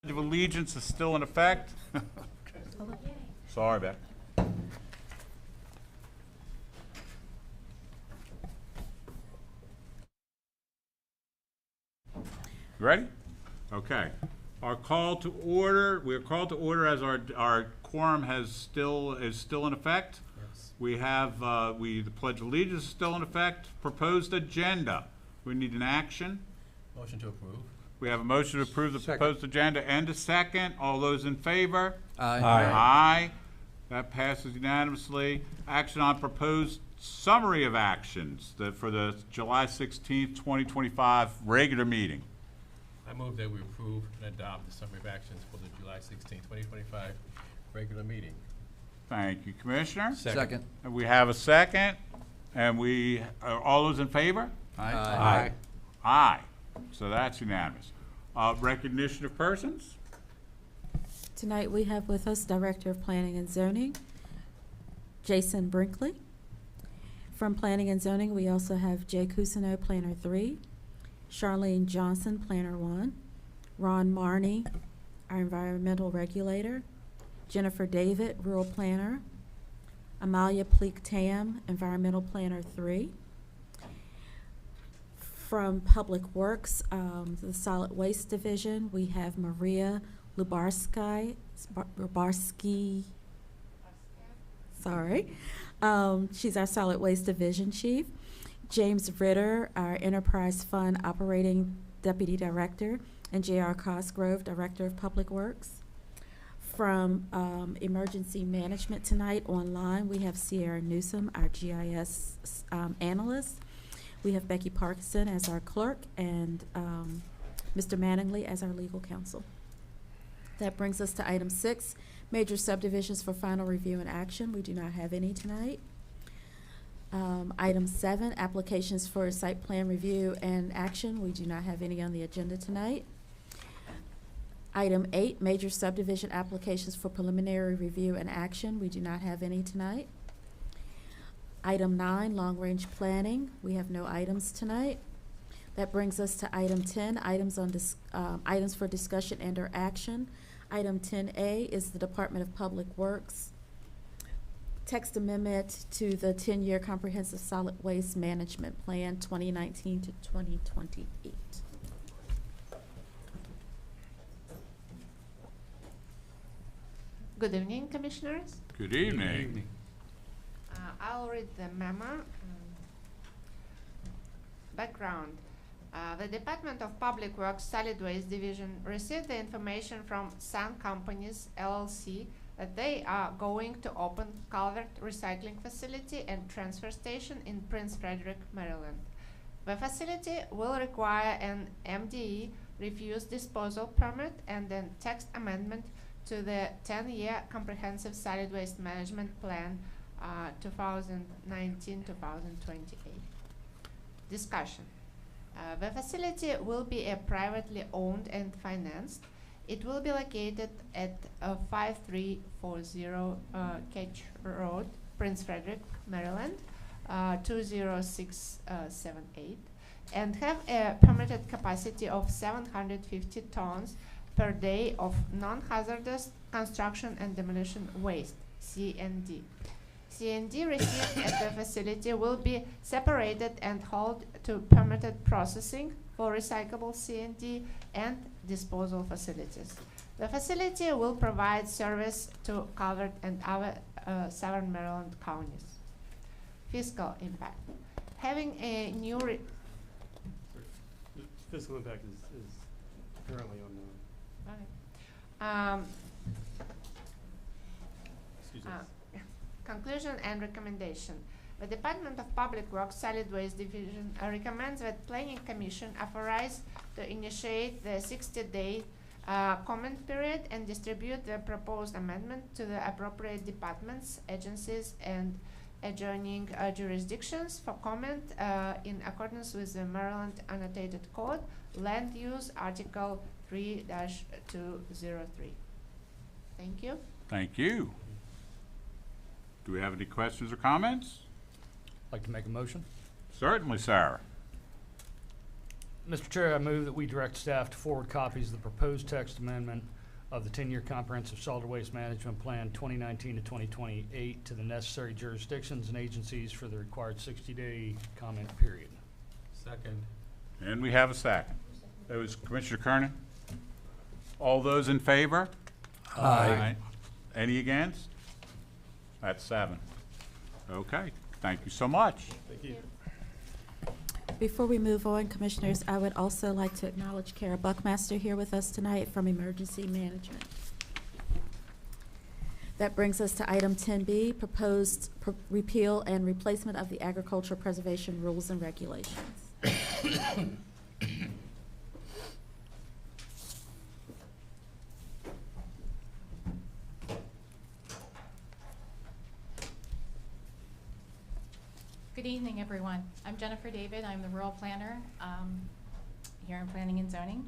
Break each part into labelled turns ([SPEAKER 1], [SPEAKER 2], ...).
[SPEAKER 1] Pledge of Allegiance is still in effect. Sorry, Beck. You ready? Okay. Our call to order, we are called to order as our quorum is still in effect.
[SPEAKER 2] Yes.
[SPEAKER 1] We have, the Pledge of Allegiance is still in effect. Proposed agenda. We need an action.
[SPEAKER 2] Motion to approve.
[SPEAKER 1] We have a motion to approve the proposed agenda and a second. All those in favor?
[SPEAKER 2] Aye.
[SPEAKER 1] Aye. That passes unanimously. Action on proposed summary of actions for the July 16th, 2025 regular meeting.
[SPEAKER 2] I move that we approve and adopt the summary of actions for the July 16, 2025 regular meeting.
[SPEAKER 1] Thank you, Commissioner.
[SPEAKER 3] Second.
[SPEAKER 1] And we have a second. And all those in favor?
[SPEAKER 3] Aye.
[SPEAKER 1] Aye. So that's unanimous. Recognition of persons?
[SPEAKER 4] Tonight we have with us Director of Planning and Zoning, Jason Brinkley. From Planning and Zoning, we also have Jay Cousineau, Planner 3, Charlene Johnson, Planner 1, Ron Marney, our Environmental Regulator, Jennifer David, Rural Planner, Amalia Pleek-Tam, Environmental Planner 3. From Public Works, the Solid Waste Division, we have Maria Lubarsky, sorry. She's our Solid Waste Division Chief. James Ritter, our Enterprise Fund Operating Deputy Director, and J.R. Cosgrove, Director of Public Works. From Emergency Management tonight online, we have Sierra Newsom, our GIS Analyst. We have Becky Parkinson as our clerk and Mr. Mattingly as our legal counsel. That brings us to item 6, major subdivisions for final review and action. We do not have any tonight. Item 7, applications for site plan review and action. We do not have any on the agenda tonight. Item 8, major subdivision applications for preliminary review and action. We do not have any tonight. Item 9, long-range planning. We have no items tonight. That brings us to item 10, items for discussion and/or action. Item 10A is the Department of Public Works text amendment to the 10-year Comprehensive Solid Waste Management Plan 2019 to 2028.
[SPEAKER 5] Good evening, Commissioners.
[SPEAKER 1] Good evening.
[SPEAKER 5] I'll read the memo. Background. The Department of Public Works Solid Waste Division received the information from Sun Companies, LLC, that they are going to open Calvert recycling facility and transfer station in Prince Frederick, Maryland. The facility will require an MDE refuse disposal permit and then text amendment to the 10-year Comprehensive Solid Waste Management Plan 2019-2028. Discussion. The facility will be a privately owned and financed. It will be located at 5340 Ketch Road, Prince Frederick, Maryland, 20678, and have a permitted capacity of 750 tons per day of non-hazardous construction and demolition waste, C&D. C&D received at the facility will be separated and hauled to permitted processing for recyclable C&D and disposal facilities. The facility will provide service to Calvert and other Southern Maryland counties. Fiscal impact. Having a new
[SPEAKER 6] The fiscal impact is currently unknown. Excuse us.
[SPEAKER 5] Conclusion and recommendation. The Department of Public Works Solid Waste Division recommends that Planning Commission authorize to initiate the 60-day comment period and distribute the proposed amendment to the appropriate departments, agencies, and adjoining jurisdictions for comment in accordance with the Maryland Annotated Code, Land Use Article 3-203. Thank you.
[SPEAKER 1] Thank you. Do we have any questions or comments?
[SPEAKER 3] Like to make a motion?
[SPEAKER 1] Certainly, Sarah.
[SPEAKER 3] Mr. Chair, I move that we direct staff to forward copies of the proposed text amendment of the 10-year Comprehensive Solid Waste Management Plan 2019 to 2028 to the necessary jurisdictions and agencies for the required 60-day comment period.
[SPEAKER 2] Second.
[SPEAKER 1] And we have a second. That was Commissioner Kernan. All those in favor? Aye. Any against? That's 7. Okay, thank you so much.
[SPEAKER 6] Thank you.
[SPEAKER 4] Before we move on, Commissioners, I would also like to acknowledge Kara Buckmaster here with us tonight from Emergency Management. That brings us to item 10B, proposed repeal and replacement of the agricultural preservation rules and regulations.
[SPEAKER 7] Good evening, everyone. I'm Jennifer David. I'm the rural planner here in Planning and Zoning.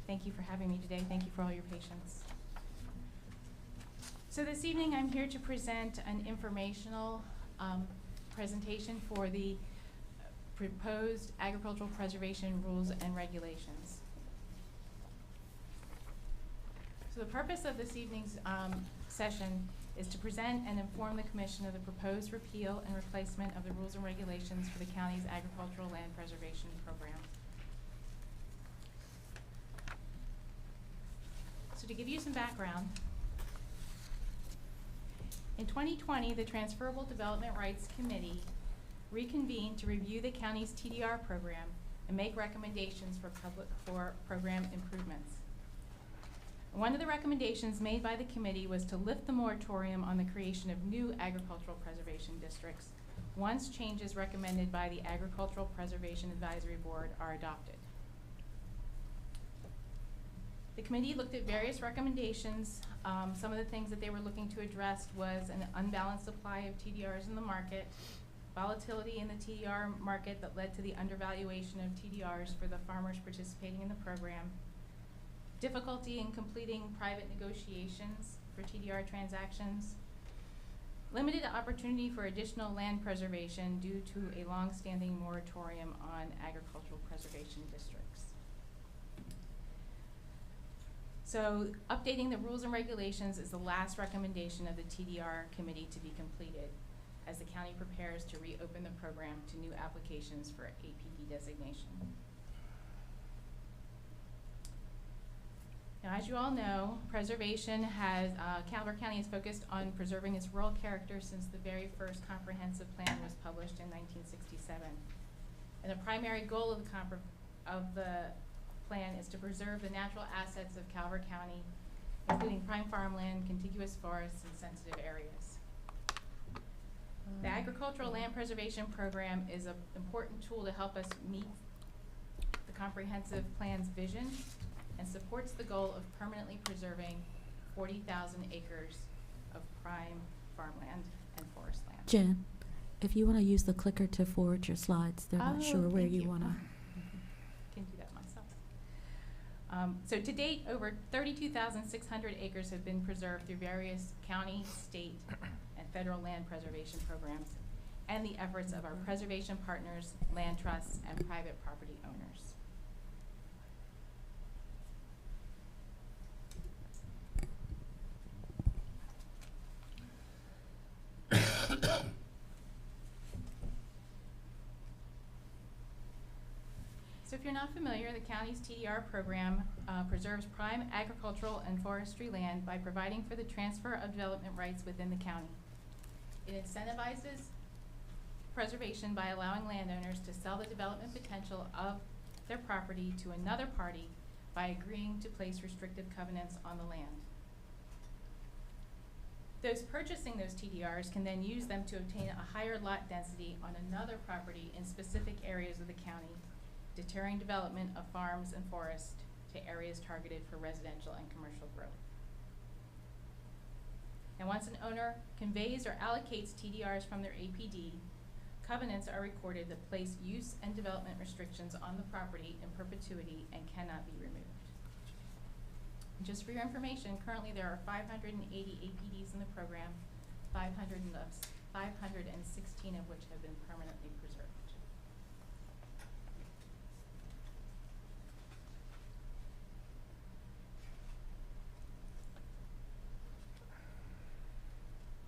[SPEAKER 7] Thank you for having me today. Thank you for all your patience. So this evening, I'm here to present an informational presentation for the proposed agricultural preservation rules and regulations. So the purpose of this evening's session is to present and inform the Commission of the proposed repeal and replacement of the rules and regulations for the county's agricultural land preservation program. So to give you some background, in 2020, the Transferable Development Rights Committee reconvened to review the county's TDR program and make recommendations for program improvements. One of the recommendations made by the committee was to lift the moratorium on the creation of new agricultural preservation districts once changes recommended by the Agricultural Preservation Advisory Board are adopted. The committee looked at various recommendations. Some of the things that they were looking to address was an unbalanced supply of TDRs in the market, volatility in the TDR market that led to the undervaluation of TDRs for the farmers participating in the program, difficulty in completing private negotiations for TDR transactions, limited opportunity for additional land preservation due to a long-standing moratorium on agricultural preservation districts. So updating the rules and regulations is the last recommendation of the TDR committee to be completed as the county prepares to reopen the program to new applications for APD designation. Now, as you all know, preservation has, Calvert County has focused on preserving its rural character since the very first comprehensive plan was published in 1967. And the primary goal of the plan is to preserve the natural assets of Calvert County, including prime farmland, contiguous forests, and sensitive areas. The Agricultural Land Preservation Program is an important tool to help us meet the comprehensive plan's vision and supports the goal of permanently preserving 40,000 acres of prime farmland and forest land.
[SPEAKER 4] Jen, if you want to use the clicker to forward your slides, they're not sure where
[SPEAKER 7] thank
[SPEAKER 4] you want to.
[SPEAKER 7] Can do that myself. So to date, over 32,600 acres have been preserved through various county, state, and federal land preservation programs and the efforts of our preservation partners, land trusts, and private property owners. So if you're not familiar, the county's TDR program preserves prime agricultural and forestry land by providing for the transfer of development rights within the county. It incentivizes preservation by allowing landowners to sell the development potential of their property to another party by agreeing to place restrictive covenants on the land. Those purchasing those TDRs can then use them to obtain a higher lot density on another property in specific areas of the county, deterring development of farms and forests to areas targeted for residential and commercial growth. And once an owner conveys or allocates TDRs from their APD, covenants are recorded that place use and development restrictions on the property in perpetuity and cannot be removed. Just for your information, currently there are 580 APDs in the program, 516 of which have been permanently preserved.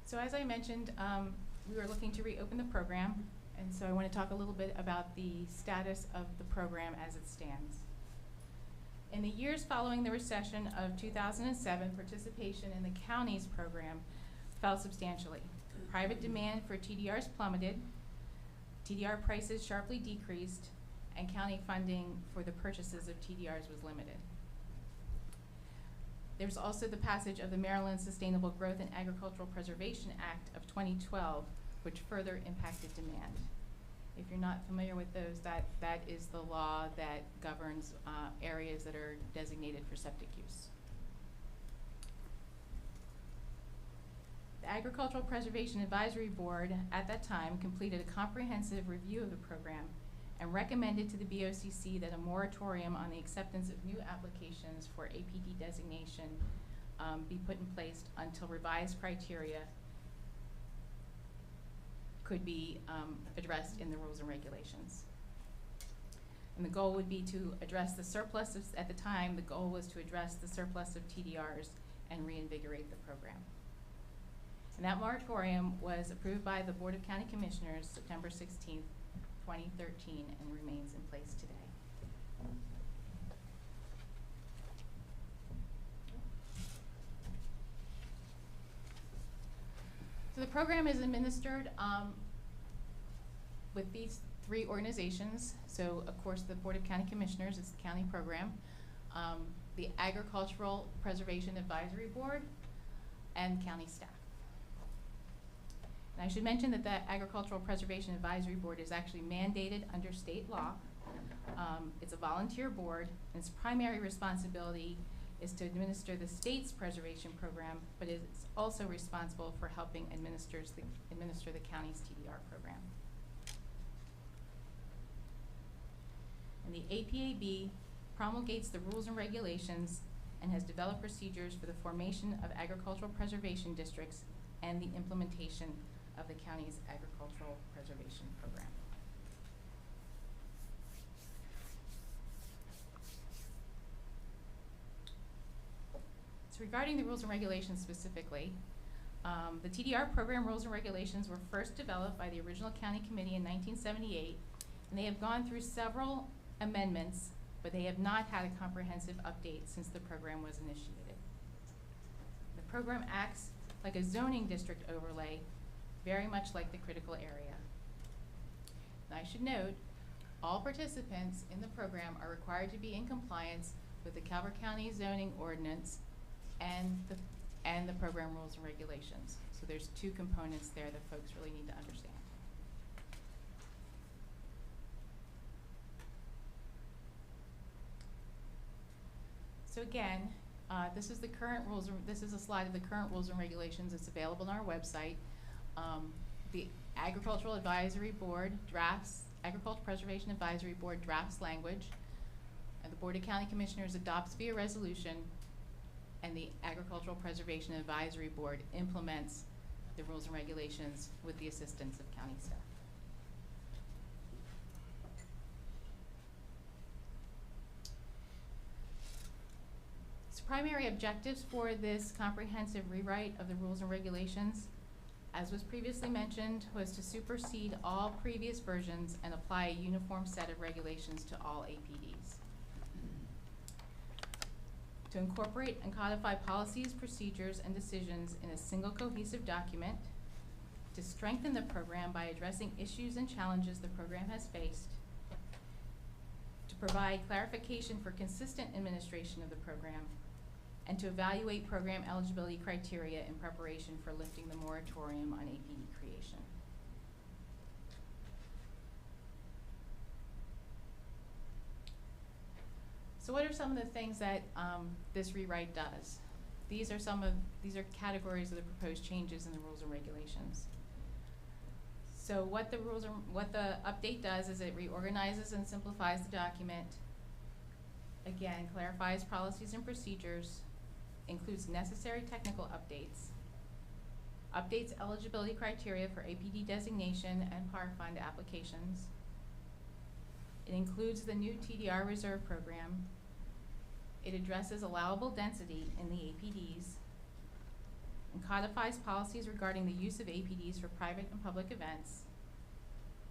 [SPEAKER 7] So as I mentioned, we were looking to reopen the program, and so I want to talk a little bit about the status of the program as it stands. In the years following the recession of 2007, participation in the county's program fell substantially. Private demand for TDRs plummeted, TDR prices sharply decreased, and county funding for the purchases of TDRs was limited. There's also the passage of the Maryland Sustainable Growth and Agricultural Preservation Act of 2012, which further impacted demand. If you're not familiar with those, that is the law that governs areas that are designated for septic use. The Agricultural Preservation Advisory Board at that time completed a comprehensive review of the program and recommended to the BOCC that a moratorium on the acceptance of new applications for APD designation be put in place until revised criteria could be addressed in the rules and regulations. And the goal would be to address the surplus of, at the time, the goal was to address the surplus of TDRs and reinvigorate the program. And that moratorium was approved by the Board of County Commissioners September 16th, 2013, and remains in place today. So the program is administered with these three organizations. So of course the Board of County Commissioners is the county program, the Agricultural Preservation Advisory Board, and county staff. And I should mention that the Agricultural Preservation Advisory Board is actually mandated under state law. It's a volunteer board, and its primary responsibility is to administer the state's preservation program, but it's also responsible for helping administer the county's TDR program. And the APAB promulgates the rules and regulations and has developed procedures for the formation of agricultural preservation districts and the implementation of the county's agricultural preservation program. So regarding the rules and regulations specifically, the TDR program rules and regulations were first developed by the original county committee in 1978, and they have gone through several amendments, but they have not had a comprehensive update since the program was initiated. The program acts like a zoning district overlay, very much like the critical area. And I should note, all participants in the program are required to be in compliance with the Calvert County zoning ordinance and the program rules and regulations. So there's two components there that folks really need to understand. So again, this is the current rules. This is a slide of the current rules and regulations. It's available on our website. The Agricultural Advisory Board drafts, Agricultural Preservation Advisory Board drafts language, and the Board of County Commissioners adopts via resolution, and the Agricultural Preservation Advisory Board implements the rules and regulations with the assistance of county staff. So primary objectives for this comprehensive rewrite of the rules and regulations, as was previously mentioned, was to supersede all previous versions and apply a uniform set of regulations to all APDs. To incorporate and codify policies, procedures, and decisions in a single cohesive document. To strengthen the program by addressing issues and challenges the program has faced. To provide clarification for consistent administration of the program. And to evaluate program eligibility criteria in preparation for lifting the moratorium on APD creation. So what are some of the things that this rewrite does? These are categories of the proposed changes in the rules and regulations. So what the update does is it reorganizes and simplifies the document. Again, clarifies policies and procedures, includes necessary technical updates, updates eligibility criteria for APD designation and PAR fund applications. It includes the new TDR reserve program. It addresses allowable density in the APDs. and codifies policies regarding the use of APDs for private and public events,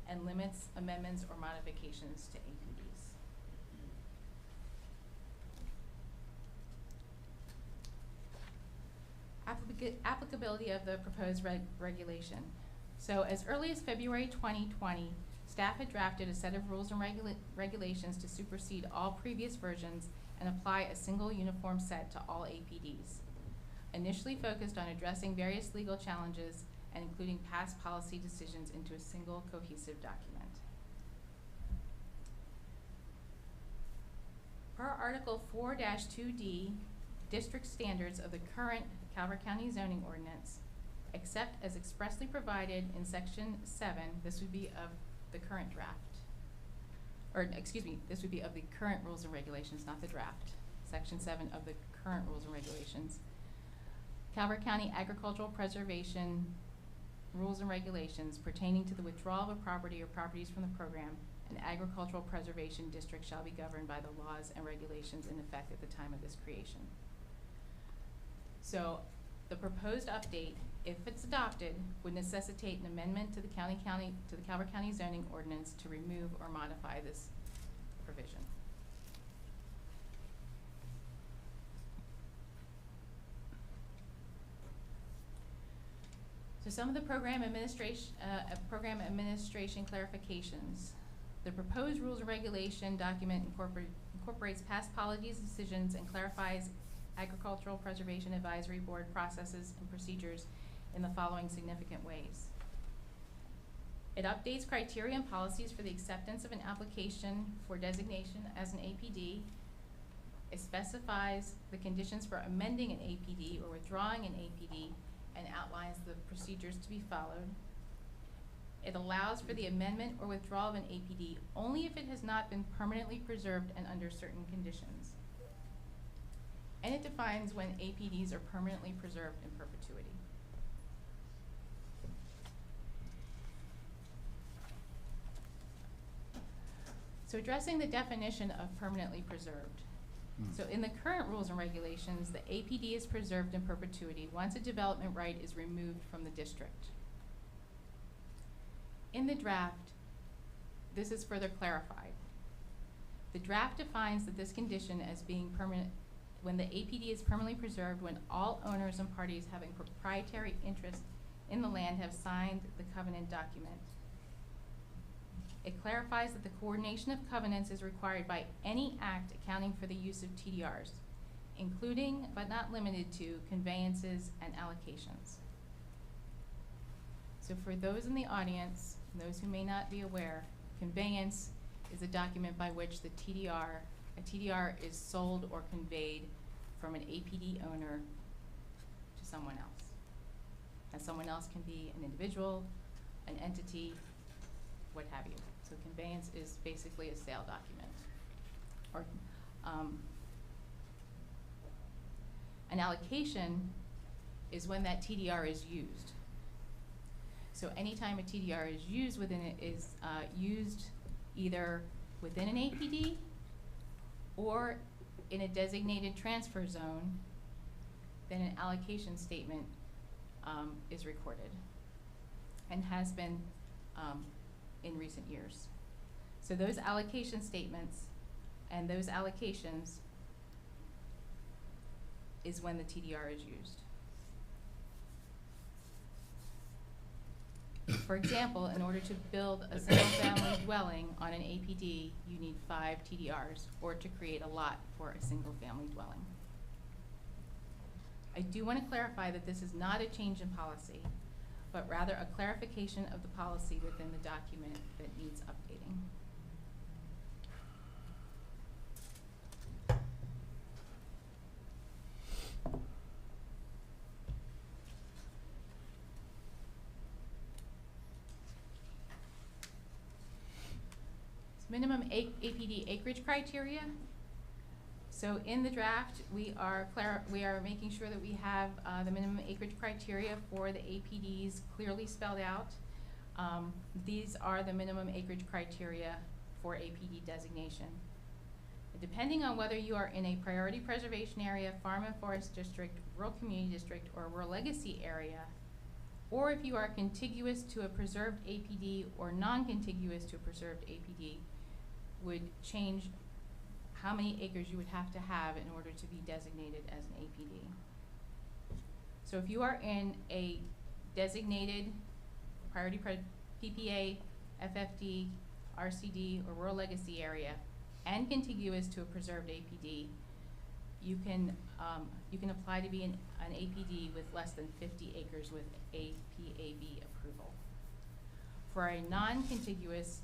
[SPEAKER 7] and limits amendments or modifications to APDs. Applicability of the proposed regulation. So as early as February 2020, staff had drafted a set of rules and regulations to supersede all previous versions and apply a single uniform set to all APDs. Initially focused on addressing various legal challenges and including past policy decisions into a single cohesive document. Per Article 4-2D, district standards of the current Calvert County zoning ordinance, except as expressly provided in Section 7, this would be of the current draft. Or, excuse me, this would be of the current rules and regulations, not the draft. Section 7 of the current rules and regulations. Calvert County Agricultural Preservation rules and regulations pertaining to the withdrawal of a property or properties from the program, an agricultural preservation district shall be governed by the laws and regulations in effect at the time of this creation. So the proposed update, if it's adopted, would necessitate an amendment to the Calvert County zoning ordinance to remove or modify this provision. So some of the program administration clarifications. The proposed rules and regulation document incorporates past policies, decisions, and clarifies Agricultural Preservation Advisory Board processes and procedures in the following significant ways. It updates criteria and policies for the acceptance of an application for designation as an APD. It specifies the conditions for amending an APD or withdrawing an APD and outlines the procedures to be followed. It allows for the amendment or withdrawal of an APD only if it has not been permanently preserved and under certain conditions. And it defines when APDs are permanently preserved in perpetuity. So addressing the definition of permanently preserved. So in the current rules and regulations, the APD is preserved in perpetuity once a development right is removed from the district. In the draft, this is further clarified. The draft defines that this condition as being permanent when the APD is permanently preserved when all owners and parties having proprietary interest in the land have signed the covenant document. It clarifies that the coordination of covenants is required by any act accounting for the use of TDRs, including but not limited to conveyances and allocations. So for those in the audience, and those who may not be aware, conveyance is a document by which a TDR is sold or conveyed from an APD owner to someone else. And someone else can be an individual, an entity, what have you. So conveyance is basically a sale document. Or an allocation is when that TDR is used. So anytime a TDR is used within it is used either within an APD or in a designated transfer zone, then an allocation statement is recorded and has been in recent years. So those allocation statements and those allocations is when the TDR is used. For example, in order to build a single-family dwelling on an APD, you need 5 TDRs, or to create a lot for a single-family dwelling. I do want to clarify that this is not a change in policy, but rather a clarification of the policy within the document that needs updating. Minimum APD acreage criteria. So in the draft, we are making sure that we have the minimum acreage criteria for the APDs clearly spelled out. These are the minimum acreage criteria for APD designation. Depending on whether you are in a priority preservation area, farm and forest district, rural community district, or rural legacy area, or if you are contiguous to a preserved APD or non-contiguous to a preserved APD, would change how many acres you would have to have in order to be designated as an APD. So if you are in a designated priority PPA, FFD, RCD, or rural legacy area, and contiguous to a preserved APD, you can apply to be an APD with less than 50 acres with APAB approval. For a non-contiguous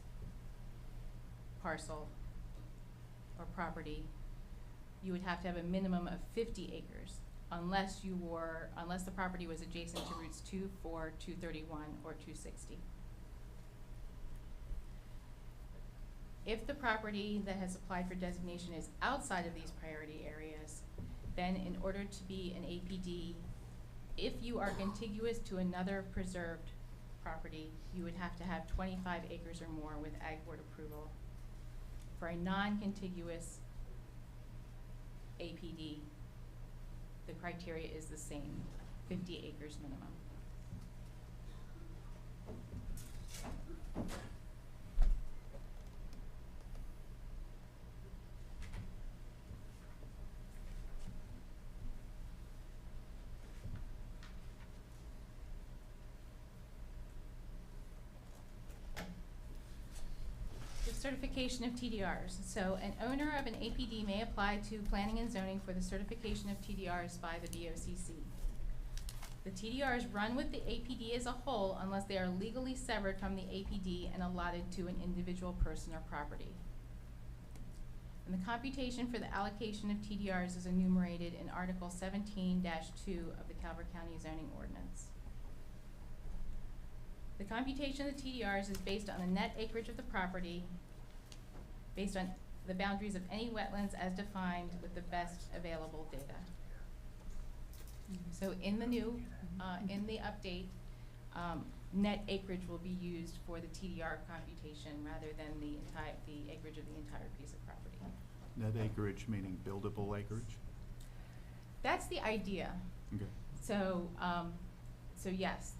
[SPEAKER 7] parcel or property, you would have to have a minimum of 50 acres unless the property was adjacent to routes 2, 4, 231, or 260. If the property that has applied for designation is outside of these priority areas, then in order to be an APD, if you are contiguous to another preserved property, you would have to have 25 acres or more with Ag Board approval. For a non-contiguous APD, the criteria is the same, 50 acres minimum. Certification of TDRs. So an owner of an APD may apply to planning and zoning for the certification of TDRs by the BOCC. The TDRs run with the APD as a whole unless they are legally severed from the APD and allotted to an individual person or property. And the computation for the allocation of TDRs is enumerated in Article 17-2 of the Calvert County Zoning Ordinance. The computation of the TDRs is based on the net acreage of the property, based on the boundaries of any wetlands as defined with the best available data. So in the new, in the update, net acreage will be used for the TDR computation rather than the acreage of the entire piece of property.
[SPEAKER 8] Net acreage meaning buildable acreage?
[SPEAKER 7] That's the idea.
[SPEAKER 8] Okay.
[SPEAKER 7] So, so yes,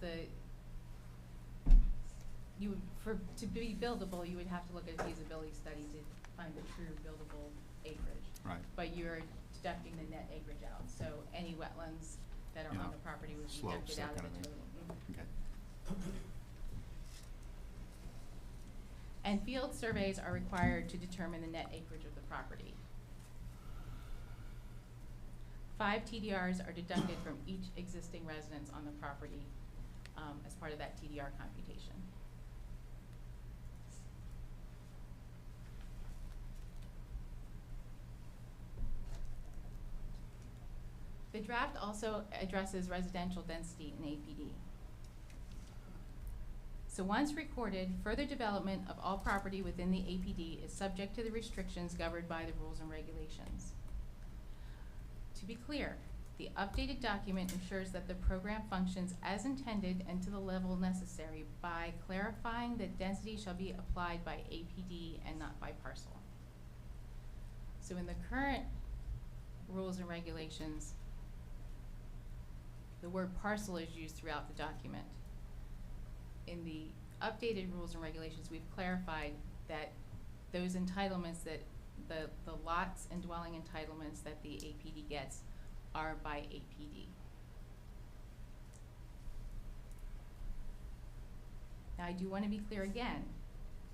[SPEAKER 7] to be buildable, you would have to look at a feasibility study to find the true buildable acreage.
[SPEAKER 8] Right.
[SPEAKER 7] But you're deducting the net acreage out, so any wetlands that are
[SPEAKER 8] Yeah.
[SPEAKER 7] on the property would be
[SPEAKER 8] Slopes,
[SPEAKER 7] deducted
[SPEAKER 8] that
[SPEAKER 7] out of
[SPEAKER 8] kind
[SPEAKER 7] the
[SPEAKER 8] of
[SPEAKER 7] total.
[SPEAKER 8] thing. Okay.
[SPEAKER 7] And field surveys are required to determine the net acreage of the property. 5 TDRs are deducted from each existing residence on the property as part of that TDR computation. The draft also addresses residential density in APD. So once recorded, further development of all property within the APD is subject to the restrictions governed by the rules and regulations. To be clear, the updated document ensures that the program functions as intended and to the level necessary by clarifying that density shall be applied by APD and not by parcel. So in the current rules and regulations, the word parcel is used throughout the document. In the updated rules and regulations, we've clarified that those entitlements that the lots and dwelling entitlements that the APD gets are by APD. Now I do want to be clear again.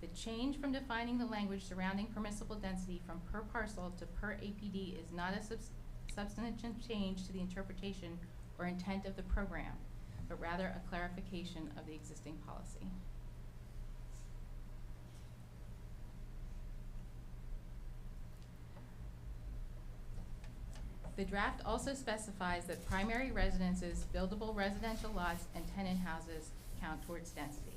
[SPEAKER 7] The change from defining the language surrounding permissible density from per parcel to per APD is not a substantive change to the interpretation or intent of the program, but rather a clarification of the existing policy. The draft also specifies that primary residences, buildable residential lots, and tenant houses count towards density.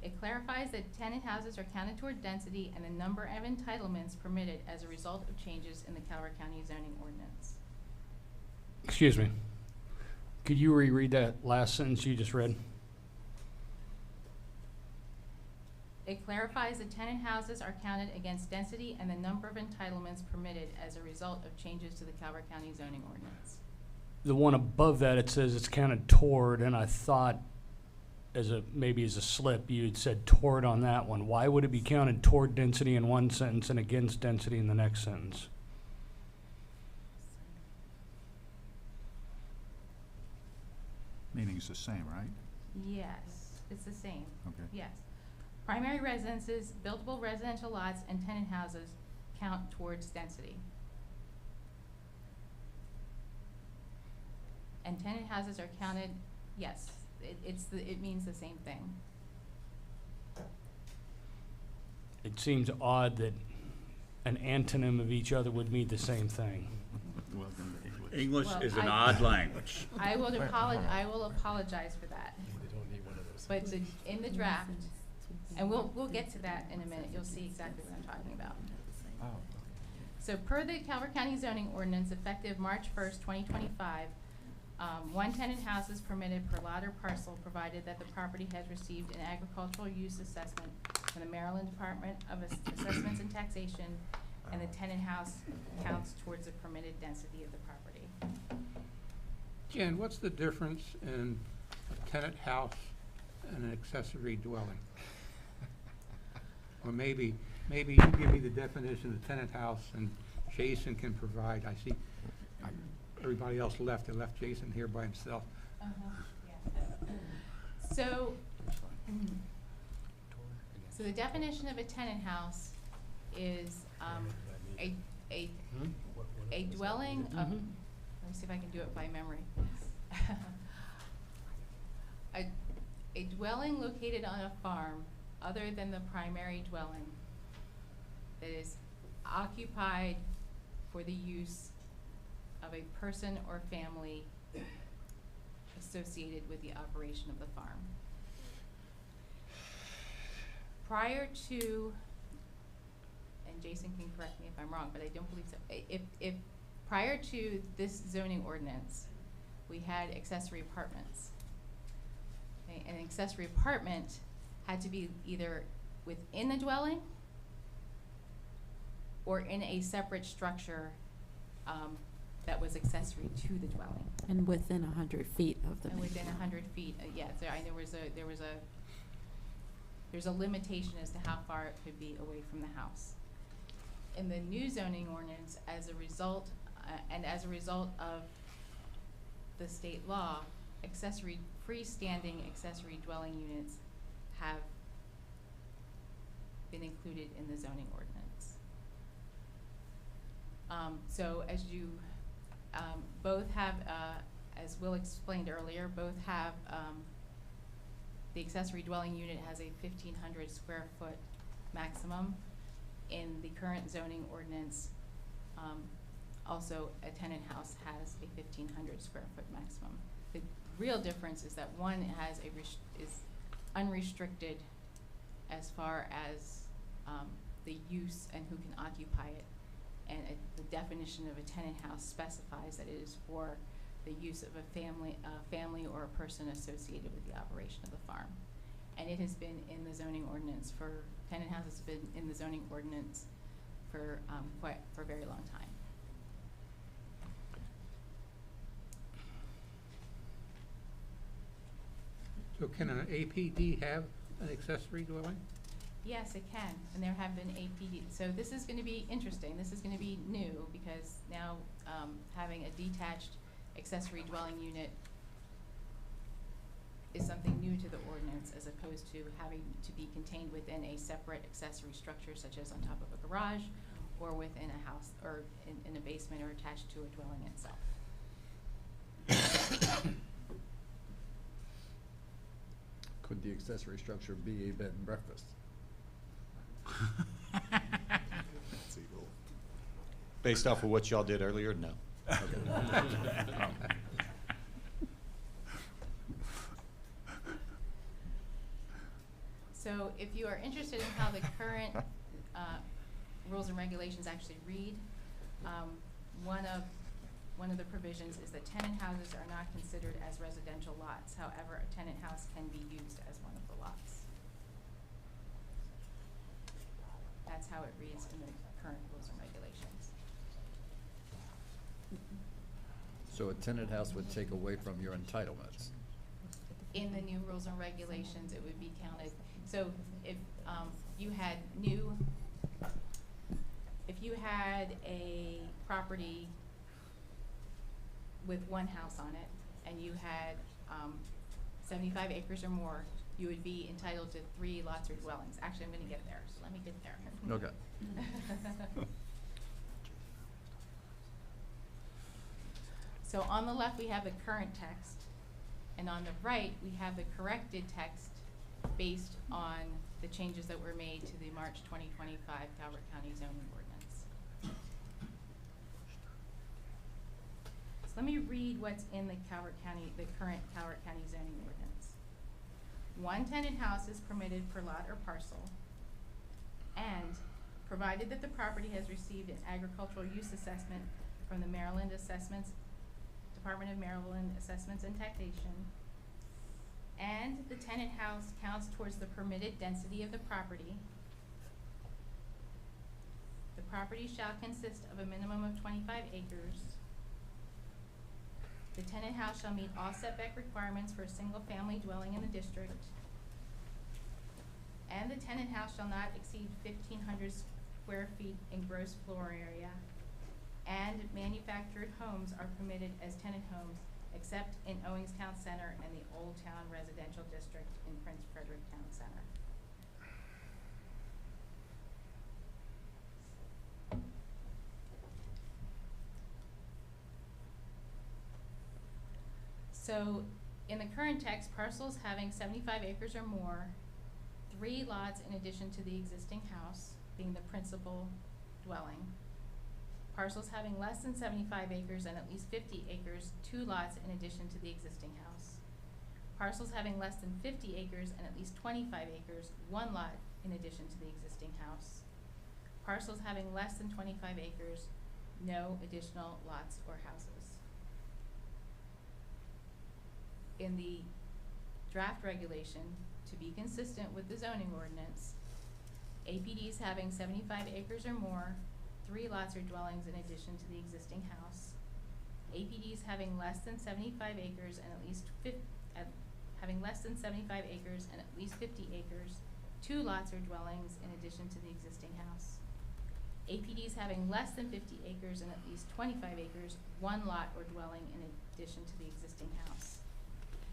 [SPEAKER 7] It clarifies that tenant houses are counted toward density and the number of entitlements permitted as a result of changes in the Calvert County zoning ordinance.
[SPEAKER 3] Excuse me. Could you reread that last sentence you just read?
[SPEAKER 7] It clarifies that tenant houses are counted against density and the number of entitlements permitted as a result of changes to the Calvert County zoning ordinance.
[SPEAKER 3] The one above that, it says it's counted toward, and I thought maybe as a slip, you had said toward on that one. Why would it be counted toward density in one sentence and against density in the next sentence?
[SPEAKER 8] Meaning's the same, right?
[SPEAKER 7] Yes, it's the same.
[SPEAKER 8] Okay.
[SPEAKER 7] Yes. Primary residences, buildable residential lots, and tenant houses count towards density. And tenant houses are counted, yes, it means the same thing.
[SPEAKER 3] It seems odd that an antonym of each other would mean the same thing.
[SPEAKER 8] Welcome to English.
[SPEAKER 1] English
[SPEAKER 7] Well,
[SPEAKER 1] is an
[SPEAKER 7] I-
[SPEAKER 1] odd language.
[SPEAKER 7] I will apologize for that.
[SPEAKER 2] They don't need one of those.
[SPEAKER 7] But in the draft, and we'll get to that in a minute, you'll see exactly what I'm talking about. So per the Calvert County zoning ordinance effective March 1st, 2025, one tenant house is permitted per lot or parcel provided that the property has received an agricultural use assessment from the Maryland Department of Assessments and Taxation, and the tenant house counts towards the permitted density of the property.
[SPEAKER 9] Jan, what's the difference in a tenant house and an accessory dwelling? Or maybe you give me the definition of tenant house and Jason can provide. I see everybody else left. I left Jason here by himself.
[SPEAKER 7] So the definition of a tenant house is a dwelling of, let me see if I can do it by memory. A dwelling located on a farm other than the primary dwelling that is occupied for the use of a person or family associated with the operation of the farm. Prior to, and Jason can correct me if I'm wrong, but I don't believe so. If prior to this zoning ordinance, we had accessory apartments. Okay, an accessory apartment had to be either within the dwelling or in a separate structure that was accessory to the dwelling.
[SPEAKER 4] And within 100 feet of the
[SPEAKER 7] And
[SPEAKER 4] main
[SPEAKER 7] within
[SPEAKER 4] dwelling.
[SPEAKER 7] 100 feet, yes, there's a limitation as to how far it could be away from the house. In the new zoning ordinance, as a result of the state law, freestanding accessory dwelling units have been included in the zoning ordinance. So as you both have, as Will explained earlier, both have, the accessory dwelling unit has a 1,500 square foot maximum. In the current zoning ordinance, also a tenant house has a 1,500 square foot maximum. The real difference is that one has is unrestricted as far as the use and who can occupy it. And the definition of a tenant house specifies that it is for the use of a family or a person associated with the operation of the farm. And it has been in the zoning ordinance tenant house has been in the zoning ordinance for a very long time.
[SPEAKER 9] So can an APD have an accessory dwelling?
[SPEAKER 7] Yes, it can, and there have been APD. So this is gonna be interesting. This is gonna be new because now, having a detached accessory dwelling unit is something new to the ordinance as opposed to having to be contained within a separate accessory structure such as on top of a garage or within a house or in a basement or attached to a dwelling itself.
[SPEAKER 10] Could the accessory structure be a bed and breakfast?
[SPEAKER 11] Based off of what y'all did earlier, no.
[SPEAKER 7] So if you are interested in how the current rules and regulations actually read, one of the provisions is that tenant houses are not considered as residential lots. However, a tenant house can be used as one of the lots. that's how it reads in the current rules and regulations.
[SPEAKER 10] So a tenant house would take away from your entitlements.
[SPEAKER 7] In the new rules and regulations, it would be counted. So if you had a property with one house on it, and you had 75 acres or more, you would be entitled to 3 lots or dwellings. Actually, I'm gonna get there, so let me get there.
[SPEAKER 10] Okay.
[SPEAKER 7] So on the left, we have the current text, and on the right, we have the corrected text based on the changes that were made to the March 2025 Calvert County zoning ordinance. So let me read what's in the current Calvert County zoning ordinance. 1 tenant house is permitted per lot or parcel, and provided that the property has received an agricultural use assessment from the Department of Maryland Assessments and Taxation, and the tenant house counts towards the permitted density of the property. The property shall consist of a minimum of 25 acres. The tenant house shall meet all setback requirements for a single-family dwelling in the district. And the tenant house shall not exceed 1,500 square feet in gross floor area. And manufactured homes are permitted as tenant homes, except in Owings Town Center and the Old Town Residential District in Prince Frederick Town Center. So in the current text, parcels having 75 acres or more, 3 lots in addition to the existing house being the principal dwelling. Parcels having less than 75 acres and at least 50 acres, 2 lots in addition to the existing house. Parcels having less than 50 acres and at least 25 acres, 1 lot in addition to the existing house. Parcels having less than 25 acres, no additional lots or houses. In the draft regulation, to be consistent with the zoning ordinance, APDs having 75 acres or more, 3 lots or dwellings in addition to the existing house. APDs having less than 75 acres and at least 50 acres, 2 lots or dwellings in addition to the existing house. APDs having less than 50 acres and at least 25 acres, 1 lot or dwelling in addition to the existing house.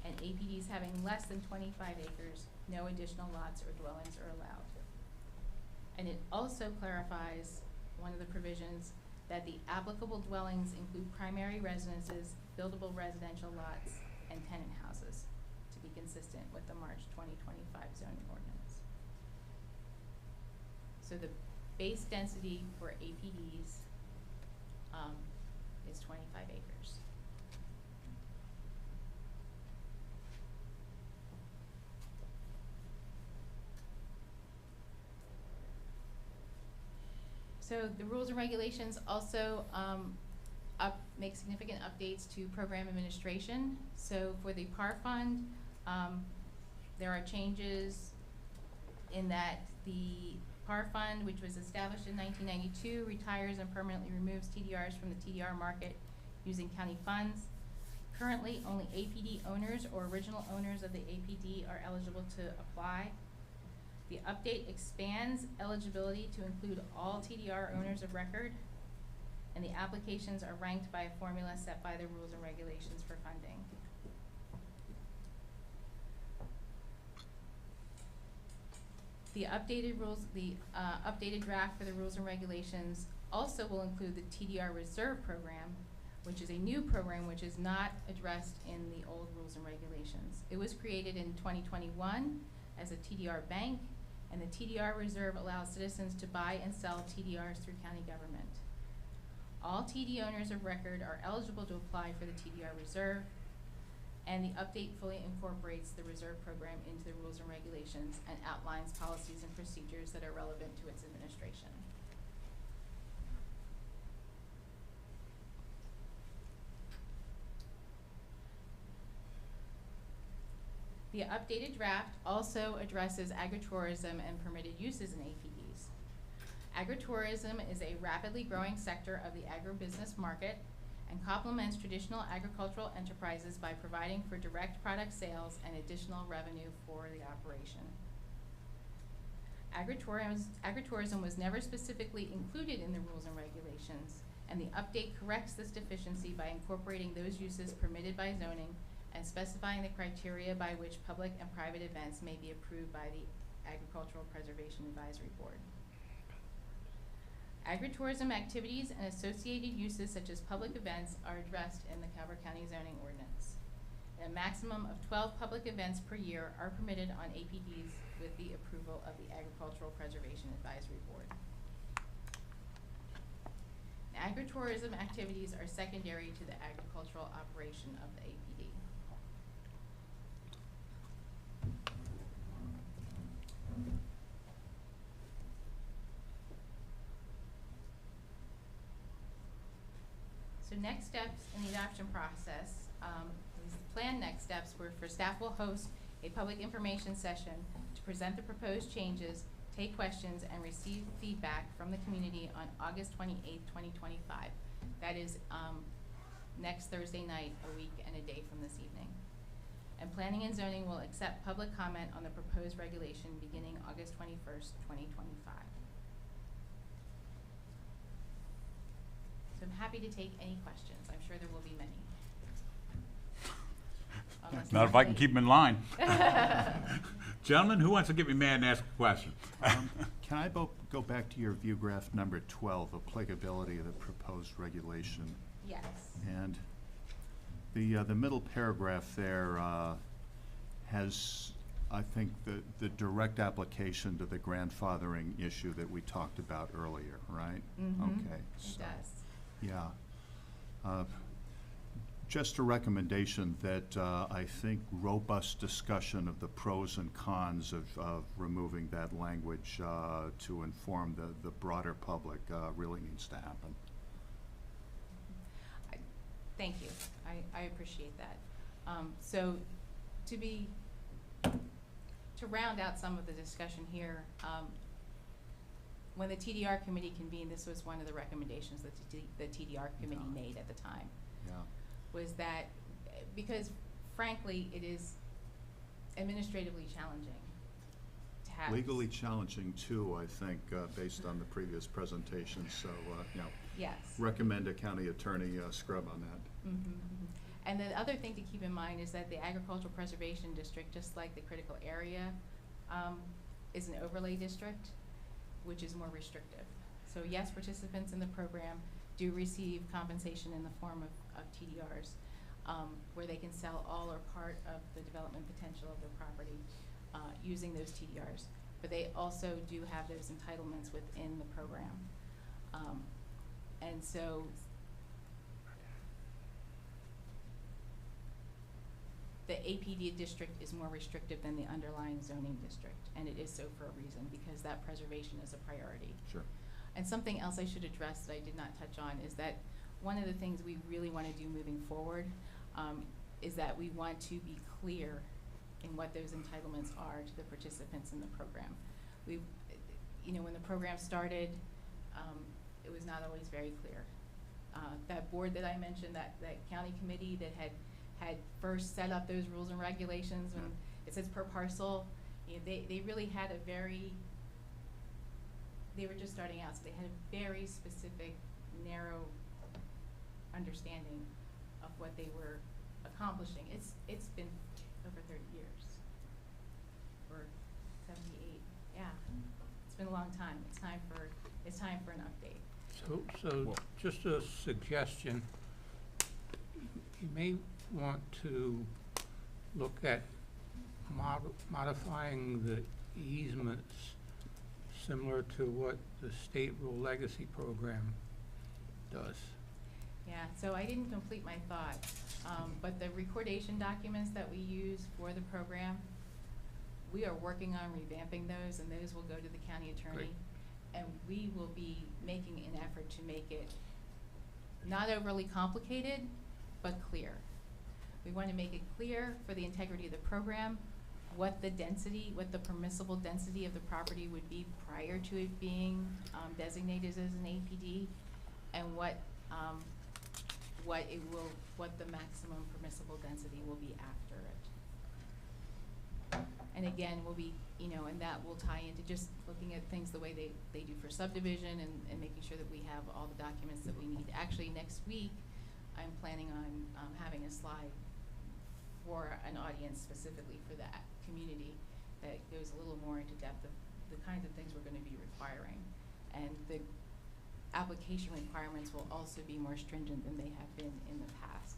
[SPEAKER 7] And APDs having less than 25 acres, no additional lots or dwellings are allowed. And it also clarifies one of the provisions that the applicable dwellings include primary residences, buildable residential lots, and tenant houses, to be consistent with the March 2025 zoning ordinance. So the base density for APDs is 25 acres. So the rules and regulations also make significant updates to program administration. So for the PAR fund, there are changes in that the PAR fund, which was established in 1992, retires and permanently removes TDRs from the TDR market using county funds. Currently, only APD owners or original owners of the APD are eligible to apply. The update expands eligibility to include all TDR owners of record, and the applications are ranked by a formula set by the rules and regulations for funding. The updated draft for the rules and regulations also will include the TDR reserve program, which is a new program which is not addressed in the old rules and regulations. It was created in 2021 as a TDR bank, and the TDR reserve allows citizens to buy and sell TDRs through county government. All TD owners of record are eligible to apply for the TDR reserve, and the update fully incorporates the reserve program into the rules and regulations and outlines policies and procedures that are relevant to its administration. The updated draft also addresses agritourism and permitted uses in APDs. Agritourism is a rapidly growing sector of the agribusiness market and complements traditional agricultural enterprises by providing for direct product sales and additional revenue for the operation. Agritourism was never specifically included in the rules and regulations, and the update corrects this deficiency by incorporating those uses permitted by zoning and specifying the criteria by which public and private events may be approved by the Agricultural Preservation Advisory Board. Agritourism activities and associated uses such as public events are addressed in the Calvert County zoning ordinance. A maximum of 12 public events per year are permitted on APDs with the approval of the Agricultural Preservation Advisory Board. Agritourism activities are secondary to the agricultural operation of the APD. So next steps in the adoption process, these planned next steps were for staff will host a public information session to present the proposed changes, take questions, and receive feedback from the community on August 28th, 2025. That is next Thursday night, a week and a day from this evening. And Planning and Zoning will accept public comment on the proposed regulation beginning August 21st, 2025. So I'm happy to take any questions. I'm sure there will be many. Unless
[SPEAKER 1] Not if I can
[SPEAKER 7] somebody-
[SPEAKER 1] keep them in line. Gentlemen, who wants to get me mad and ask a question?
[SPEAKER 8] Can I go back to your view graph number 12, applicability of the proposed regulation?
[SPEAKER 7] Yes.
[SPEAKER 8] And the middle paragraph there has, I think, the direct application to the grandfathering issue that we talked about earlier, right?
[SPEAKER 7] Mm-hmm.
[SPEAKER 8] Okay.
[SPEAKER 7] It
[SPEAKER 8] so,
[SPEAKER 7] does.
[SPEAKER 8] Yeah. Just a recommendation that I think robust discussion of the pros and cons of removing that language to inform the broader public really needs to happen.
[SPEAKER 7] Thank you. I appreciate that. So to round out some of the discussion here, when the TDR committee convened, this was one of the recommendations that the TDR committee made at the time.
[SPEAKER 8] Yeah.
[SPEAKER 7] Was that because frankly it is administratively challenging to have
[SPEAKER 8] Legally challenging too, I think, based on the previous presentation, so,
[SPEAKER 7] yes.
[SPEAKER 8] recommend a county attorney scrub on that.
[SPEAKER 7] Mm-hmm, mm-hmm. And the other thing to keep in mind is that the Agricultural Preservation District, just like the critical area, is an overlay district, which is more restrictive. So yes, participants in the program do receive compensation in the form of TDRs, where they can sell all or part of the development potential of their property using those TDRs. But they also do have those entitlements within the program. And so the APD district is more restrictive than the underlying zoning district, and it is so for a reason, because that preservation is a priority.
[SPEAKER 8] Sure.
[SPEAKER 7] And something else I should address that I did not touch on is that one of the things we really want to do moving forward is that we want to be clear in what those entitlements are to the participants in the program. When the program started, it was not always very clear. That board that I mentioned, that county committee that had first set up those rules and regulations, when it says per parcel, they really had they were just starting out, so they had a very specific, narrow understanding of what they were accomplishing. It's been over 30 years, or 78. Yeah, it's been a long time. It's time for an update.
[SPEAKER 9] So just a suggestion, you may want to look at modifying the easements similar to what the state rural legacy program does.
[SPEAKER 7] Yeah, so I didn't complete my thought, but the recordation documents that we use for the program, we are working on revamping those, and those will go to the county attorney.
[SPEAKER 9] Great.
[SPEAKER 7] And we will be making an effort to make it not overly complicated, but clear. We want to make it clear for the integrity of the program, what the density, what the permissible density of the property would be prior to it being designated as an APD, and what the maximum permissible density will be after it. And again, we'll be, and that will tie into just looking at things the way they do for subdivision and making sure that we have all the documents that we need. Actually, next week, I'm planning on having a slide for an audience specifically for that community that goes a little more into depth of the kinds of things we're going to be requiring. And the application requirements will also be more stringent than they have been in the past.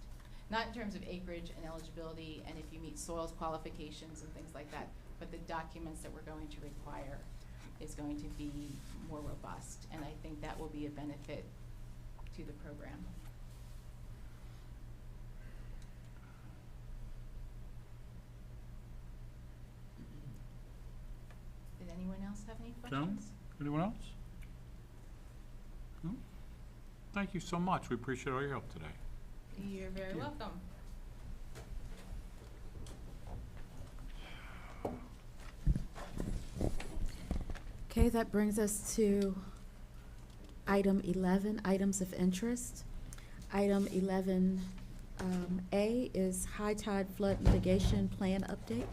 [SPEAKER 7] Not in terms of acreage and eligibility and if you meet soils qualifications and things like that, but the documents that we're going to require is going to be more robust. And I think that will be a benefit to the program. Did anyone else have any questions?
[SPEAKER 1] Anyone else? No? Thank you so much. We appreciate all your help today.
[SPEAKER 7] You're very welcome.
[SPEAKER 4] Okay, that brings us to item 11, items of interest. Item 11A is high tide flood mitigation plan update.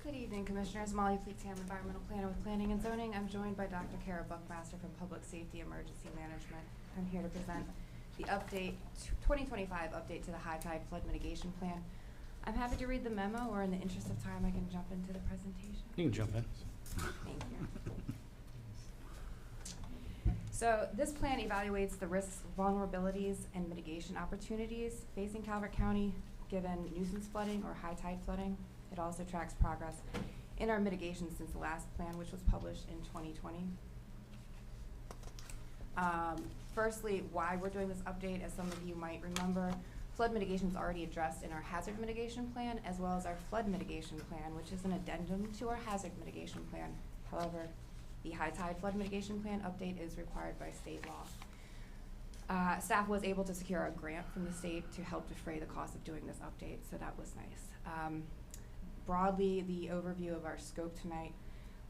[SPEAKER 12] Good evening, Commissioners. Molly Fleetingham, Environmental Planner with Planning and Zoning. I'm joined by Dr. Kara Buckmaster from Public Safety Emergency Management. I'm here to present the update, 2025 update to the high tide flood mitigation plan. I'm happy to read the memo, or in the interest of time, I can jump into the presentation.
[SPEAKER 3] You can jump in.
[SPEAKER 12] Thank you. So this plan evaluates the risks, vulnerabilities, and mitigation opportunities facing Calvert County given nuisance flooding or high tide flooding. It also tracks progress in our mitigation since the last plan, which was published in 2020. Firstly, why we're doing this update, as some of you might remember, flood mitigation is already addressed in our hazard mitigation plan as well as our flood mitigation plan, which is an addendum to our hazard mitigation plan. However, the high tide flood mitigation plan update is required by state law. Staff was able to secure a grant from the state to help defray the cost of doing this update, so that was nice. Broadly, the overview of our scope tonight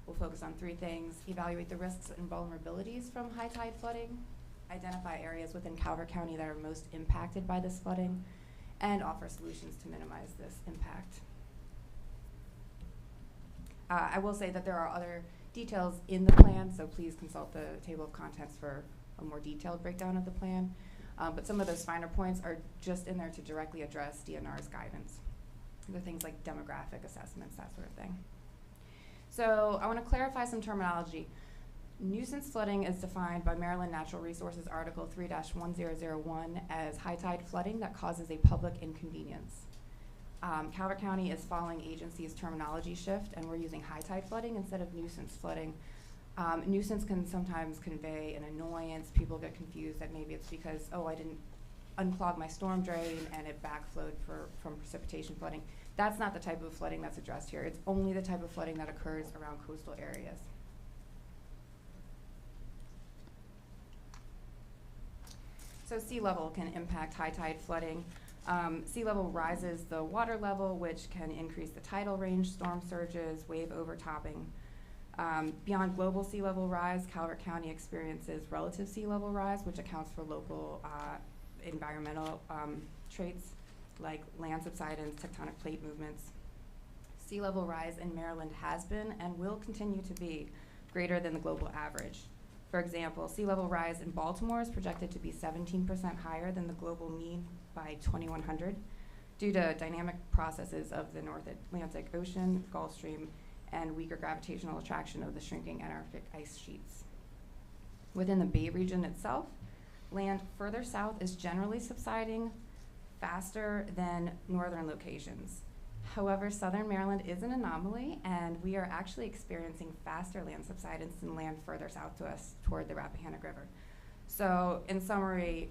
[SPEAKER 12] will focus on three things: evaluate the risks and vulnerabilities from high tide flooding, identify areas within Calvert County that are most impacted by this flooding, and offer solutions to minimize this impact. I will say that there are other details in the plan, so please consult the table of contents for a more detailed breakdown of the plan. But some of those finer points are just in there to directly address DNR's guidance. The things like demographic assessments, that sort of thing. So I want to clarify some terminology. Nuisance flooding is defined by Maryland Natural Resources Article 3-1001 as high tide flooding that causes a public inconvenience. Calvert County is following agency's terminology shift, and we're using high tide flooding instead of nuisance flooding. Nuisance can sometimes convey an annoyance. People get confused that maybe it's because, oh, I didn't unclog my storm drain and it backflowed from precipitation flooding. That's not the type of flooding that's addressed here. It's only the type of flooding that occurs around coastal areas. So sea level can impact high tide flooding. Sea level rises the water level, which can increase the tidal range, storm surges, wave overtopping. Beyond global sea level rise, Calvert County experiences relative sea level rise, which accounts for local environmental traits like land subsidence, tectonic plate movements. Sea level rise in Maryland has been and will continue to be greater than the global average. For example, sea level rise in Baltimore is projected to be 17% higher than the global mean by 2100 due to dynamic processes of the North Atlantic Ocean, Gulf Stream, and weaker gravitational attraction of the shrinking Antarctic ice sheets. Within the Bay region itself, land further south is generally subsiding faster than northern locations. However, southern Maryland is an anomaly, and we are actually experiencing faster land subsidence than land further south to us toward the Rappahannock River. So in summary,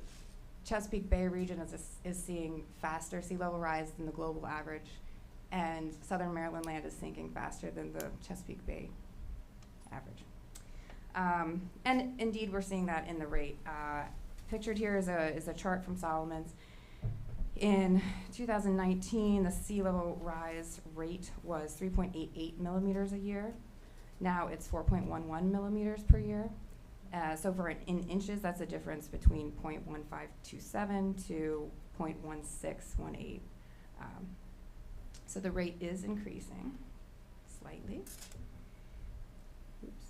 [SPEAKER 12] Chesapeake Bay region is seeing faster sea level rise than the global average, and southern Maryland land is sinking faster than the Chesapeake Bay average. And indeed, we're seeing that in the rate. Pictured here is a chart from Solomon's. In 2019, the sea level rise rate was 3.88 millimeters a year. Now it's 4.11 millimeters per year. So in inches, that's a difference between 0.1527 to 0.1618. So the rate is increasing slightly. Oops.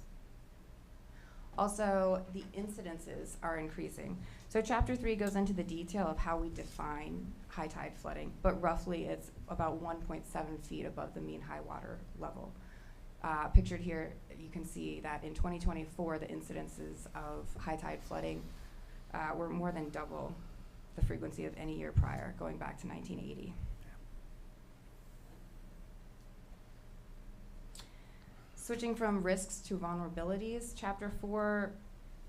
[SPEAKER 12] Also, the incidences are increasing. So Chapter 3 goes into the detail of how we define high tide flooding, but roughly it's about 1.7 feet above the mean high water level. Pictured here, you can see that in 2024, the incidences of high tide flooding were more than double the frequency of any year prior, going back to 1980. Switching from risks to vulnerabilities, Chapter 4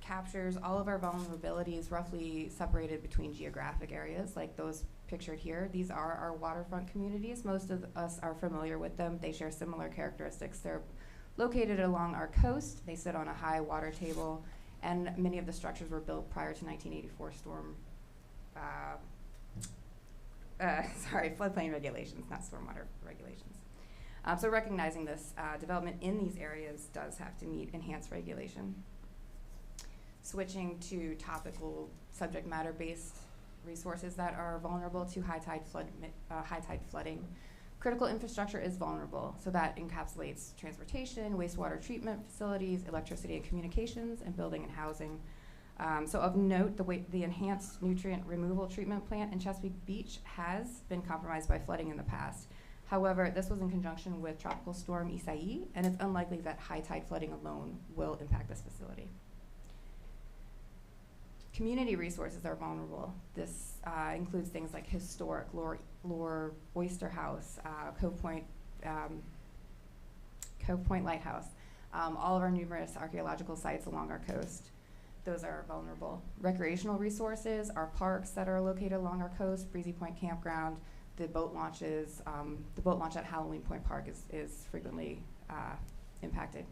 [SPEAKER 12] captures all of our vulnerabilities roughly separated between geographic areas, like those pictured here. These are our waterfront communities. Most of us are familiar with them. They share similar characteristics. They're located along our coast. They sit on a high water table, and many of the structures were built prior to 1984 storm, floodplain regulations, not stormwater regulations. So recognizing this, development in these areas does have to meet enhanced regulation. Switching to topical subject matter-based resources that are vulnerable to high tide flooding. Critical infrastructure is vulnerable, so that encapsulates transportation, wastewater treatment facilities, electricity and communications, and building and housing. So of note, the enhanced nutrient removal treatment plant in Chesapeake Beach has been compromised by flooding in the past. However, this was in conjunction with Tropical Storm Isai, and it's unlikely that high tide flooding alone will impact this facility. Community resources are vulnerable. This includes things like historic Lore Oyster House, Cove Point Lighthouse, all of our numerous archaeological sites along our coast. Those are vulnerable. Recreational resources, our parks that are located along our coast, Breezy Point Campground, the boat launches, the boat launch at Halloween Point Park is frequently impacted.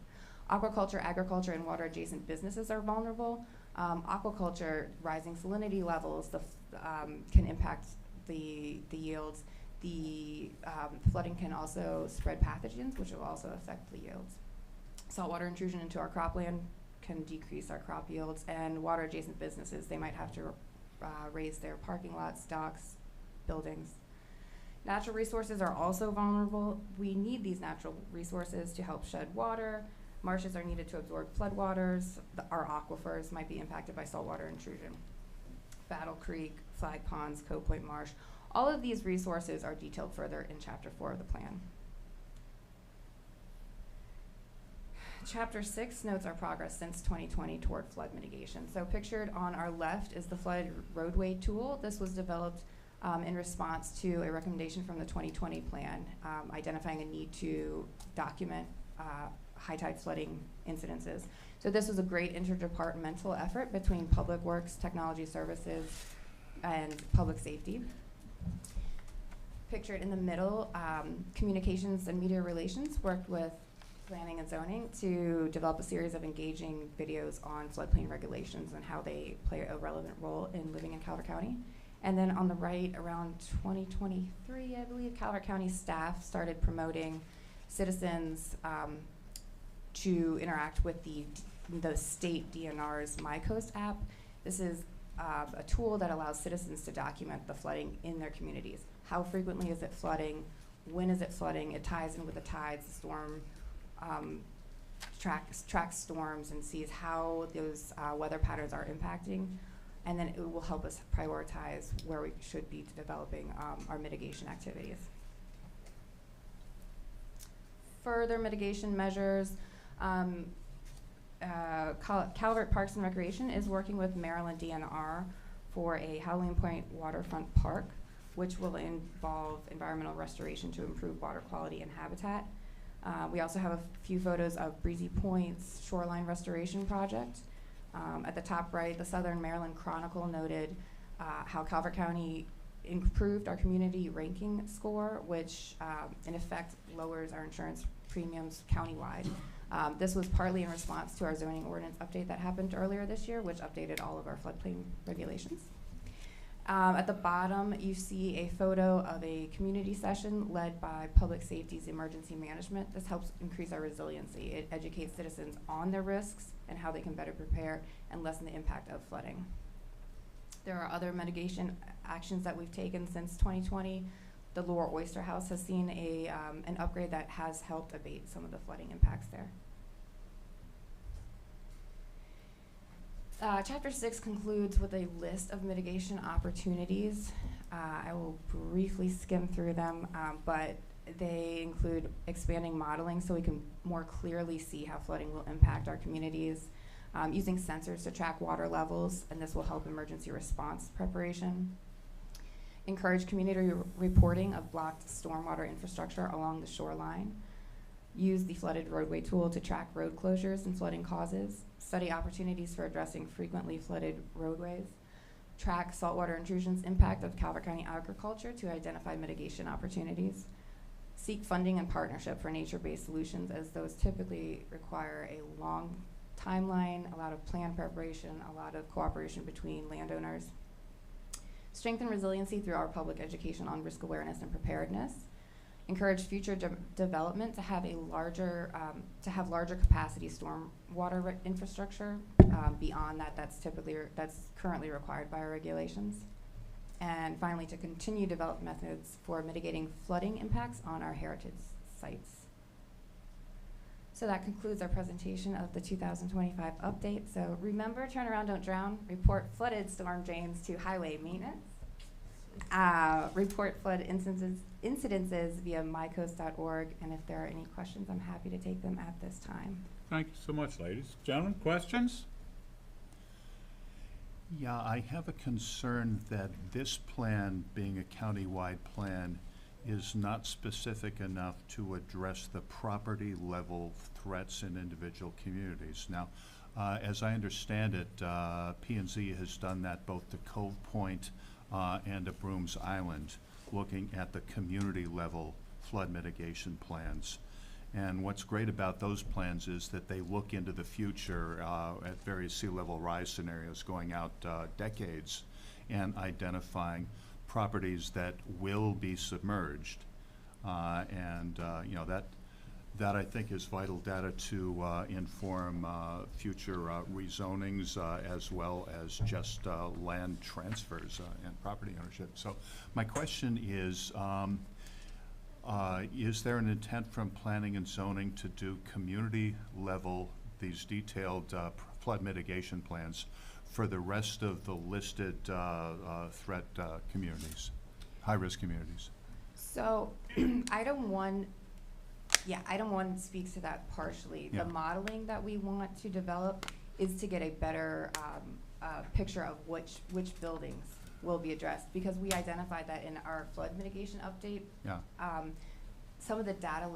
[SPEAKER 12] Aquaculture, agriculture, and water adjacent businesses are vulnerable. Aquaculture, rising salinity levels can impact the yields. The flooding can also spread pathogens, which will also affect the yields. Saltwater intrusion into our cropland can decrease our crop yields, and water adjacent businesses, they might have to raise their parking lots, docks, buildings. Natural resources are also vulnerable. We need these natural resources to help shed water. Marshes are needed to absorb floodwaters. Our aquifers might be impacted by saltwater intrusion. Battle Creek, Flag Ponds, Cove Point Marsh. All of these resources are detailed further in Chapter 4 of the plan. Chapter 6 notes our progress since 2020 toward flood mitigation. So pictured on our left is the flood roadway tool. This was developed in response to a recommendation from the 2020 plan, identifying a need to document high tide flooding incidences. So this was a great interdepartmental effort between Public Works, Technology Services, and Public Safety. Pictured in the middle, Communications and Media Relations worked with Planning and Zoning to develop a series of engaging videos on floodplain regulations and how they play a relevant role in living in Calvert County. And then on the right, around 2023, I believe, Calvert County staff started promoting citizens to interact with the state DNR's MyCoast app. This is a tool that allows citizens to document the flooding in their communities. How frequently is it flooding? When is it flooding? It ties in with the tides, the storm, tracks storms and sees how those weather patterns are impacting. And then it will help us prioritize where we should be developing our mitigation activities. Further mitigation measures, Calvert Parks and Recreation is working with Maryland DNR for a Halloween Point waterfront park, which will involve environmental restoration to improve water quality and habitat. We also have a few photos of Breezy Point's shoreline restoration project. At the top right, the Southern Maryland Chronicle noted how Calvert County improved our community ranking score, which in effect lowers our insurance premiums countywide. This was partly in response to our zoning ordinance update that happened earlier this year, which updated all of our floodplain regulations. At the bottom, you see a photo of a community session led by Public Safety's Emergency Management. This helps increase our resiliency. It educates citizens on their risks and how they can better prepare and lessen the impact of flooding. There are other mitigation actions that we've taken since 2020. The Lower Oyster House has seen an upgrade that has helped abate some of the flooding impacts there. Chapter 6 concludes with a list of mitigation opportunities. I will briefly skim through them, but they include expanding modeling so we can more clearly see how flooding will impact our communities, using sensors to track water levels, and this will help emergency response preparation. Encourage community reporting of blocked stormwater infrastructure along the shoreline. Use the flooded roadway tool to track road closures and flooding causes. Study opportunities for addressing frequently flooded roadways. Track saltwater intrusions impact of Calvert County agriculture to identify mitigation opportunities. Seek funding and partnership for nature-based solutions, as those typically require a long timeline, a lot of plan preparation, a lot of cooperation between landowners. Strengthen resiliency through our public education on risk awareness and preparedness. Encourage future development to have larger capacity stormwater infrastructure. Beyond that, that's currently required by our regulations. And finally, to continue develop methods for mitigating flooding impacts on our heritage sites. So that concludes our presentation of the 2025 update. So remember, turn around, don't drown. Report flooded storm drains to highway maintenance. Report flood incidences via mycoast.org, and if there are any questions, I'm happy to take them at this time.
[SPEAKER 1] Thank you so much, ladies. Gentlemen, questions?
[SPEAKER 8] Yeah, I have a concern that this plan, being a countywide plan, is not specific enough to address the property level threats in individual communities. Now, as I understand it, P&Z has done that both to Cove Point and to Brooms Island, looking at the community level flood mitigation plans. And what's great about those plans is that they look into the future at various sea level rise scenarios going out decades and identifying properties that will be submerged. You know, that I think is vital data to inform future rezonings as well as just land transfers and property ownership. So my question is there an intent from planning and zoning to do community level, these detailed flood mitigation plans for the rest of the listed threat communities, high-risk communities?
[SPEAKER 12] So item one speaks to that partially.
[SPEAKER 8] Yeah.
[SPEAKER 12] The modeling that we want to develop is to get a better picture of which buildings will be addressed, because we identified that in our flood mitigation update.
[SPEAKER 8] Yeah.
[SPEAKER 12] Some of the data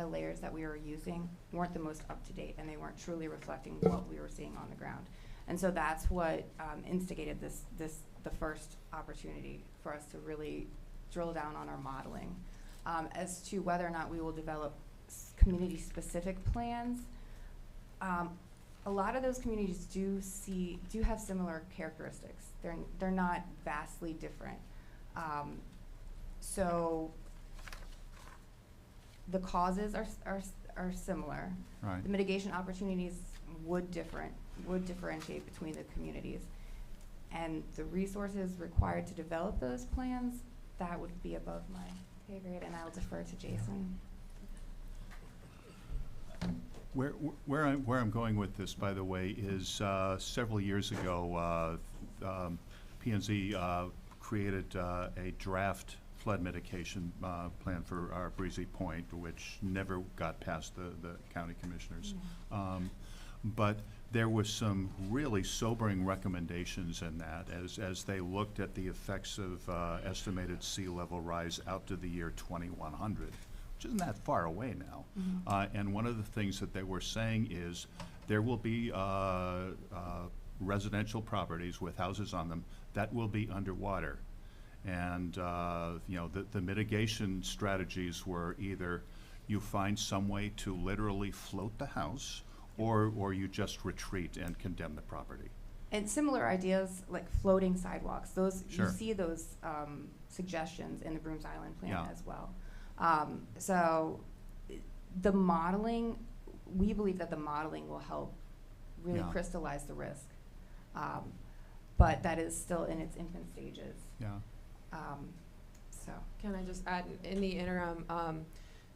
[SPEAKER 12] layers that we were using weren't the most up to date, and they weren't truly reflecting what we were seeing on the ground. And so that's what instigated the first opportunity for us to really drill down on our modeling. As to whether or not we will develop community-specific plans, a lot of those communities do have similar characteristics. They're not vastly different. So the causes are similar.
[SPEAKER 8] Right.
[SPEAKER 12] The mitigation opportunities would differentiate between the communities, and the resources required to develop those plans, that would be above my pay grade, and I'll defer to Jason.
[SPEAKER 8] Where I'm going with this, by the way, is several years ago, P&Z created a draft flood mitigation plan for our Breezy Point, which never got past the county commissioners. But there was some really sobering recommendations in that as they looked at the effects of estimated sea level rise out to the year 2100, which isn't that far away now. And one of the things that they were saying is there will be residential properties with houses on them that will be underwater. And you know, the mitigation strategies were either you find some way to literally float the house, or you just retreat and condemn the property.
[SPEAKER 12] And similar ideas like floating sidewalks, those,
[SPEAKER 8] Sure.
[SPEAKER 12] you see those suggestions in the Brooms Island plan
[SPEAKER 8] Yeah.
[SPEAKER 12] as well. So the modeling, we believe that the modeling will help really
[SPEAKER 8] Yeah.
[SPEAKER 12] crystallize the risk. But that is still in its infant stages.
[SPEAKER 8] Yeah.
[SPEAKER 12] So.
[SPEAKER 13] Can I just add, in the interim,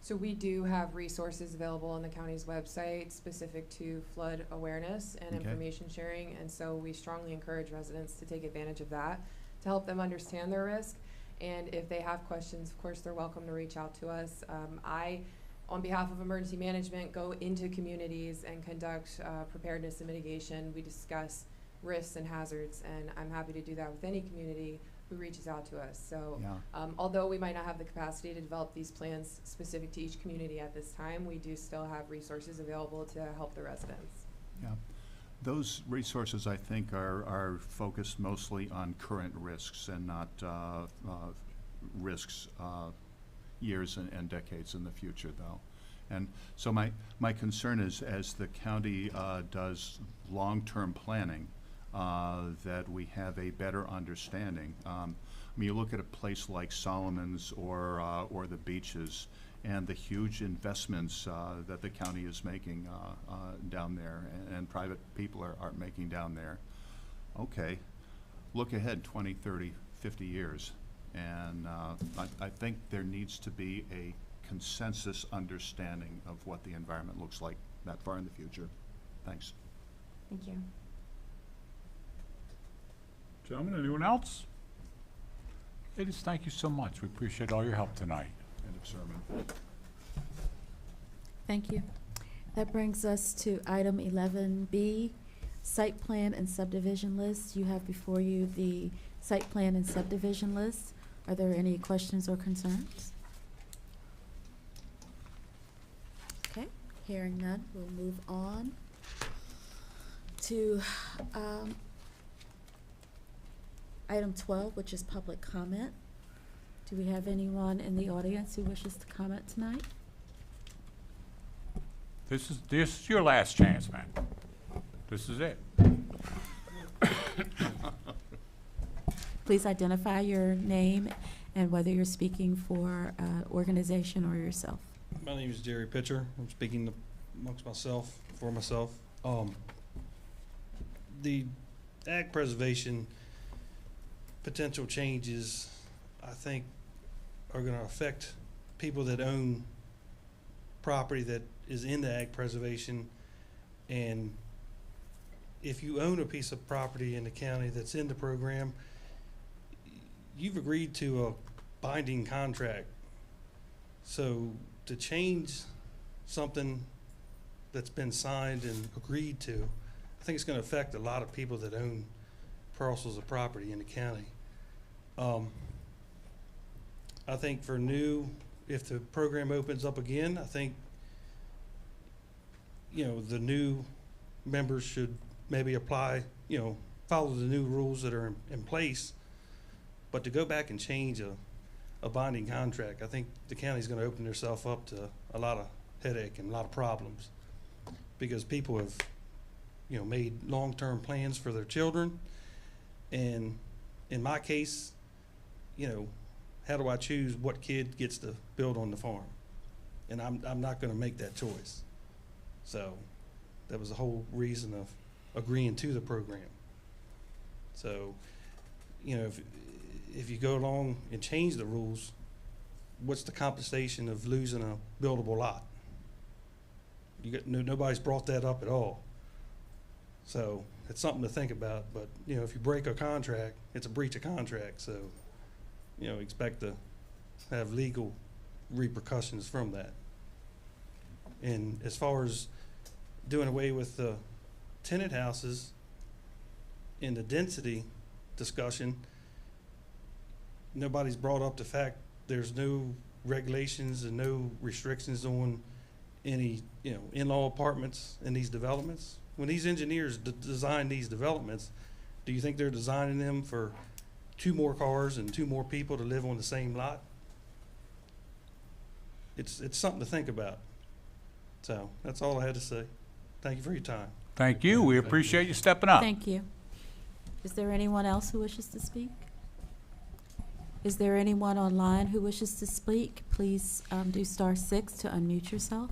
[SPEAKER 13] so we do have resources available on the county's website specific to flood awareness and
[SPEAKER 8] Okay.
[SPEAKER 13] information sharing, and so we strongly encourage residents to take advantage of that to help them understand their risk. And if they have questions, of course, they're welcome to reach out to us. I, on behalf of emergency management, go into communities and conduct preparedness and mitigation. We discuss risks and hazards, and I'm happy to do that with any community who reaches out to us. So
[SPEAKER 8] Yeah.
[SPEAKER 13] although we might not have the capacity to develop these plans specific to each community at this time, we do still have resources available to help the residents.
[SPEAKER 8] Yeah. Those resources, I think, are focused mostly on current risks and not risks years and decades in the future, though. And so my concern is, as the county does long-term planning, that we have a better understanding. I mean, you look at a place like Solomon's or the beaches, and the huge investments that the county is making down there, and private people are making down there. Okay, look ahead 20, 30, 50 years. And I think there needs to be a consensus understanding of what the environment looks like that far in the future. Thanks.
[SPEAKER 12] Thank you.
[SPEAKER 1] Gentlemen, anyone else? Ladies, thank you so much. We appreciate all your help tonight.
[SPEAKER 8] End of sermon.
[SPEAKER 4] Thank you. That brings us to item 11B, site plan and subdivision list. You have before you the site plan and subdivision list. Are there any questions or concerns? Okay, hearing none, we'll move on to item 12, which is public comment. Do we have anyone in the audience who wishes to comment tonight?
[SPEAKER 1] This is your last chance, man. This is it.
[SPEAKER 4] Please identify your name and whether you're speaking for organization or yourself.
[SPEAKER 14] My name is Jerry Pitcher. I'm speaking amongst myself, for myself. The ag preservation potential changes, I think, are going to affect people that own property that is in the ag preservation. And if you own a piece of property in the county that's in the program, you've agreed to a binding contract. So to change something that's been signed and agreed to, I think it's going to affect a lot of people that own parcels of property in the county. I think for new, if the program opens up again, I think, you know, the new members should maybe apply, you know, follow the new rules that are in place. But to go back and change a binding contract, I think the county's gonna open themselves up to a lot of headache and a lot of problems. Because people have, you know, made long-term plans for their children. And in my case, you know, how do I choose what kid gets to build on the farm? And I'm not gonna make that choice. So that was the whole reason of agreeing to the program. So, you know, if you go along and change the rules, what's the compensation of losing a buildable lot? You got, nobody's brought that up at all. So it's something to think about, but, you know, if you break a contract, it's a breach of contract, so, you know, expect to have legal repercussions from that. And as far as doing away with the tenant houses in the density discussion, nobody's brought up the fact there's no regulations and no restrictions on any, you know, in-law apartments in these developments. When these engineers design these developments, do you think they're designing them for 2 more cars and 2 more people to live on the same lot? It's something to think about. So that's all I had to say. Thank you for your time.
[SPEAKER 1] Thank you. We appreciate you stepping up.
[SPEAKER 4] Thank you. Is there anyone else who wishes to speak? Is there anyone online who wishes to speak? Please do *6 to unmute yourself.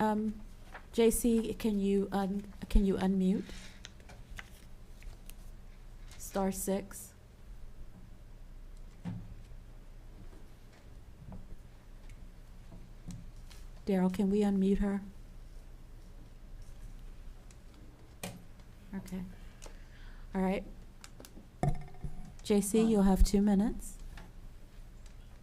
[SPEAKER 4] Okay. JC, can you unmute? *6. Daryl, can we unmute her? Okay. All right. JC, you'll have 2 minutes.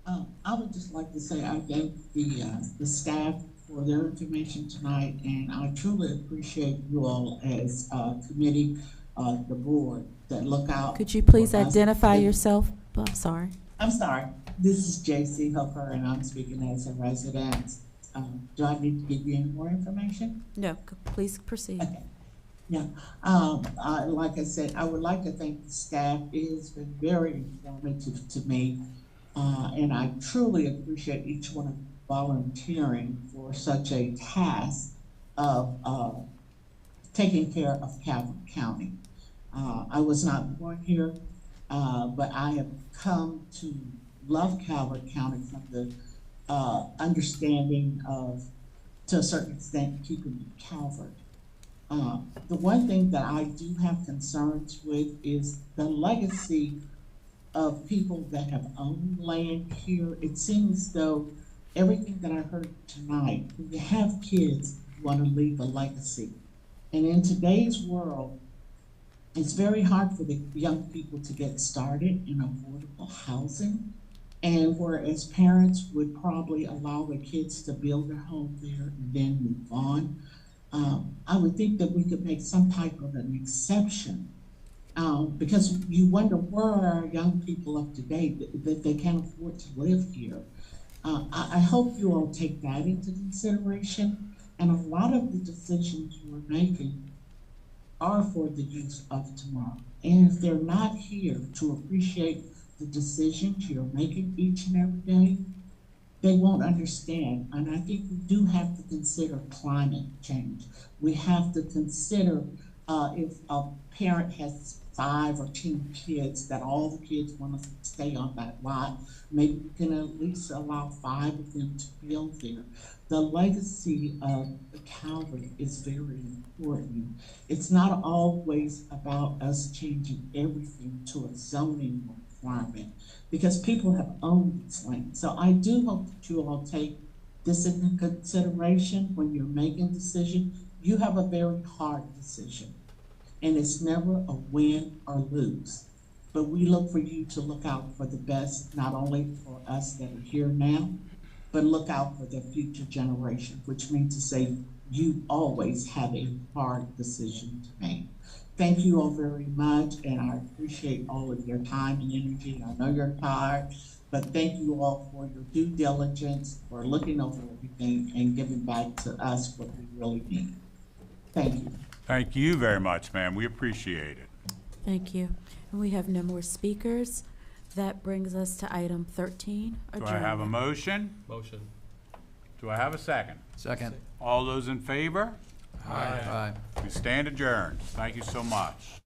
[SPEAKER 15] I would just like to say I thank the staff for their information tonight, and I truly appreciate you all as a committee, the board, that look out.
[SPEAKER 4] Could you please
[SPEAKER 15] for us.
[SPEAKER 4] identify yourself? Oh, I'm sorry.
[SPEAKER 15] I'm sorry. This is J.C. Hooker, and I'm speaking as a resident. Do I need to give you any more information?
[SPEAKER 4] No, please proceed.
[SPEAKER 15] Okay. Yeah. Like I said, I would like to thank the staff. It has been very informative to me, and I truly appreciate each one of you volunteering for such a task of taking care of Calvert County. I was not born here, but I have come to love Calvert County from the understanding of, to a certain extent, keeping Calvert. The one thing that I do have concerns with is the legacy of people that have owned land here. It seems though everything that I heard tonight, when you have kids, you want to leave a legacy. And in today's world, it's very hard for the young people to get started in affordable housing. And whereas parents would probably allow their kids to build their home there and then move on, I would think that we could make some type of an exception, because you wonder where are our young people of today that they can't afford to live here. I hope you all take that into consideration, and a lot of the decisions we're making are for the youth of tomorrow. And if they're not here to appreciate the decisions you're making each and every day, they won't understand. And I think we do have to consider climate change. We have to consider if a parent has 5 or 10 kids, that all the kids want to stay on that lot, maybe we can at least allow 5 of them to build there. The legacy of Calvert is very important. It's not always about us changing everything to a zoning requirement, because people have owned this land. So I do hope that you all take this into consideration when you're making decisions. You have a very hard decision, and it's never a win or lose. But we look for you to look out for the best, not only for us that are here now, but look out for the future generation, which means to say you always have a hard decision to make. Thank you all very much, and I appreciate all of your time and energy. I know you're tired, but thank you all for your due diligence, for looking over everything and giving back to us what we really need. Thank you.
[SPEAKER 1] Thank you very much, ma'am. We appreciate it.
[SPEAKER 4] Thank you. And we have no more speakers. That brings us to item 13,
[SPEAKER 1] Do I have a
[SPEAKER 4] adjournment.
[SPEAKER 1] motion?
[SPEAKER 2] Motion.
[SPEAKER 1] Do I have a second?
[SPEAKER 10] Second.
[SPEAKER 1] All those in favor?
[SPEAKER 10] Aye.
[SPEAKER 1] We stand adjourned. Thank you so much.